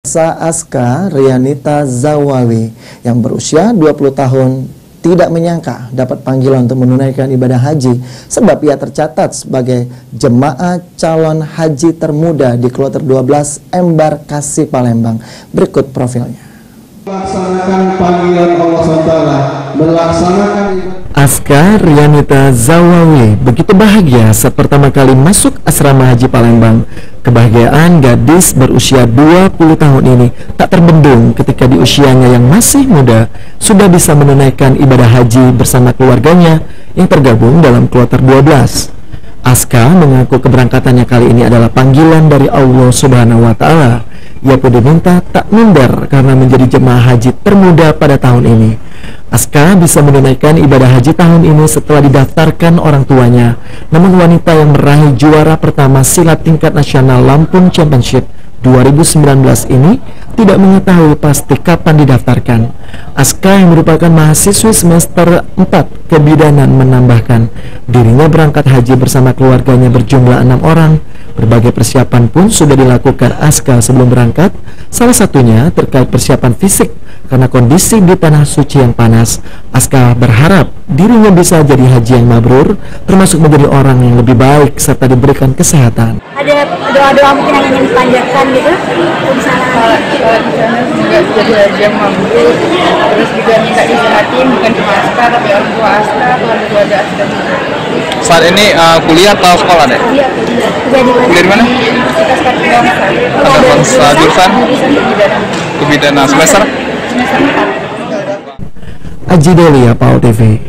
Aska Rianita Zawawi yang berusia 20 tahun tidak menyangka dapat panggilan untuk menunaikan ibadah haji sebab ia tercatat sebagai jemaah calon haji termuda di kloter 12 Embarkasi Palembang. Berikut profilnya. Melaksanakan panggilan Allah SWT, melaksanakan Aska Rianita Zawawi begitu bahagia saat pertama kali masuk asrama haji Palembang. Kebahagiaan gadis berusia 20 tahun ini tak terbendung ketika di usianya yang masih muda sudah bisa menunaikan ibadah haji bersama keluarganya yang tergabung dalam kloter 12. Aska mengaku keberangkatannya kali ini adalah panggilan dari Allah Subhanahu wa Ta'ala. Ia pun diminta tak minder karena menjadi jemaah haji termuda pada tahun ini. Aska bisa menunaikan ibadah haji tahun ini setelah didaftarkan orang tuanya. Namun wanita yang meraih juara pertama silat tingkat nasional Lampung Championship 2019 ini tidak mengetahui pasti kapan didaftarkan. Aska yang merupakan mahasiswi semester 4 kebidanan menambahkan dirinya berangkat haji bersama keluarganya berjumlah 6 orang. Berbagai persiapan pun sudah dilakukan Aska sebelum berangkat, salah satunya terkait persiapan fisik karena kondisi di tanah suci yang panas. Aska berharap dirinya bisa jadi haji yang mabrur, termasuk menjadi orang yang lebih baik serta diberikan kesehatan. Ada doa-doa mungkin yang ingin dipanjatkan gitu di sana? Di sana juga jadi haji yang mabrur, terus juga minta disehatin bukan cuma Aska tapi orang tua Aska, keluarga Aska juga. Saat ini kuliah atau sekolah deh? Iya, Kuliah di mana? Universitas Bangsa. Ada bangsa jurusan kebidanan semester? Semester 4. Aji Delia, PAL TV.